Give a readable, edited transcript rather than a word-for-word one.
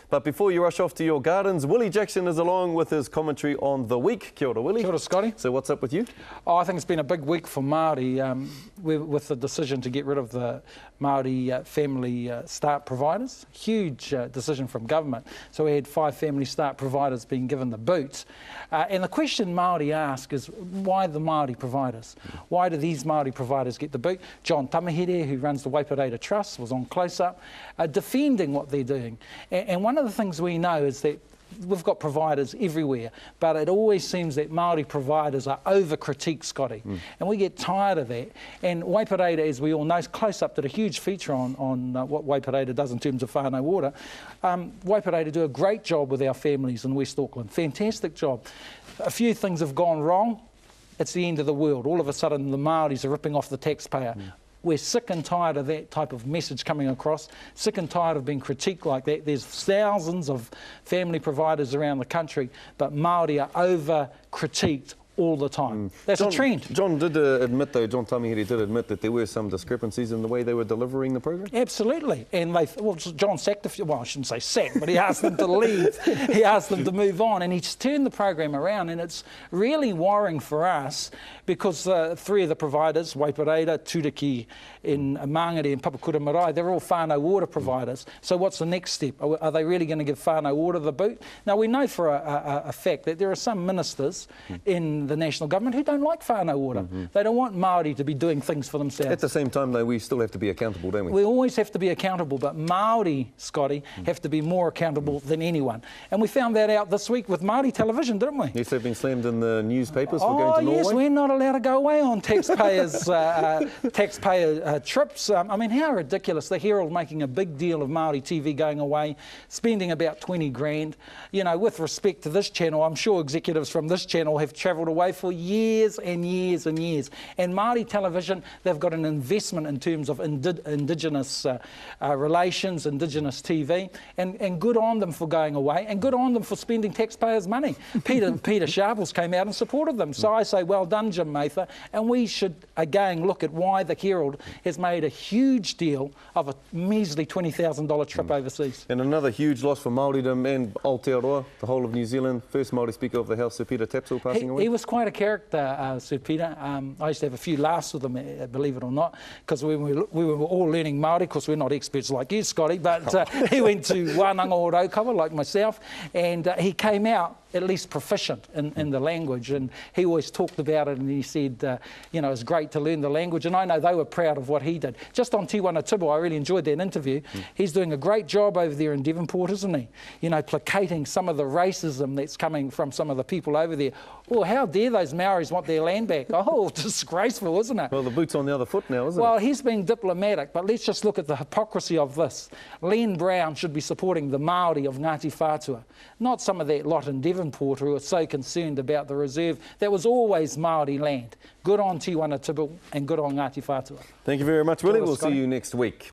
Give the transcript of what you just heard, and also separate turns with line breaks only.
But before you rush off to your gardens, Willie Jackson is along with his commentary on the week. Kia ora, Willie.
Kia ora, Scotty.
So what's up with you?
I think it's been a big week for Māori with the decision to get rid of the Māori family start providers. Huge decision from government. So we had 5 family start providers being given the boot. And the question Māori ask is, why the Māori providers? Why do these Māori providers get the boot? John Tamahere, who runs the Waipareta Trust, was on Close-Up, defending what they're doing. And one of the things we know is that we've got providers everywhere, but it always seems that Māori providers are over-critiqued, Scotty. And we get tired of that. And Waipareta, as we all know, Close-Up did a huge feature on what Waipareta does in terms of whānau ora. Waipareta do a great job with our families in West Auckland. Fantastic job. A few things have gone wrong. It's the end of the world. All of a sudden, the Māoris are ripping off the taxpayer. We're sick and tired of that type of message coming across, sick and tired of being critiqued like that. There's thousands of family providers around the country, but Māori are over-critiqued all the time. That's a trend.
John did admit, though, John Tamahere did admit that there were some discrepancies in the way they were delivering the program.
Absolutely. And John sacked a few, well, I shouldn't say sacked, but he asked them to leave. He asked them to move on, and he's turned the program around, and it's really worrying for us because 3 of the providers, Waipareta, Turiki, in Mangere and Papakura Marae, they're all whānau ora providers. So what's the next step? Are they really going to give whānau ora the boot? Now, we know for a fact that there are some ministers in the national government who don't like whānau ora. They don't want Māori to be doing things for themselves.
At the same time, though, we still have to be accountable, don't we?
We always have to be accountable, but Māori, Scotty, have to be more accountable than anyone. And we found that out this week with Māori television, didn't we?
Yes, they've been slammed in the newspapers for going to Norway.
Yes, we're not allowed to go away on taxpayer trips. I mean, how ridiculous. The Herald making a big deal of Māori TV going away, spending about 20 grand. You know, with respect to this channel, I'm sure executives from this channel have travelled away for years and years and years. And Māori television, they've got an investment in terms of Indigenous relations, Indigenous TV, and good on them for going away, and good on them for spending taxpayers' money. Peter Sharples came out and supported them. So I say, well done, Jim Mather, and we should again look at why the Herald has made a huge deal of a measly $20,000 trip overseas. And
another huge loss for Māoridom and Aotearoa, the whole of New Zealand. First Māori Speaker of the House, Sir Peter Tapsell, passing away.
He was quite a character, Sir Peter. I used to have a few laughs with him, believe it or not, because we were all learning Māori. Of course, we're not experts like you, Scotty, but he went to Wānanga o Raukawa, like myself, and he came out at least proficient in the language, and he always talked about it, and he said, you know, it's great to learn the language, and I know they were proud of what he did. Just on Te Tibu, I really enjoyed that interview. He's doing a great job over there in Devonport, isn't he? You know, placating some of the racism that's coming from some of the people over there. Oh, how dare those Maoris want their land back? Oh, disgraceful, isn't it?
Well, the boot's on the other foot now, isn't it?
Well, he's being diplomatic, but let's just look at the hypocrisy of this. Len Brown should be supporting the Māori of Ngāti Whātua, not some of that lot in Devonport who are so concerned about the reserve. That was always Māori land. Good on Te Tibu and good on Ngāti Whātua.
Thank you very much, Willie. We'll see you next week.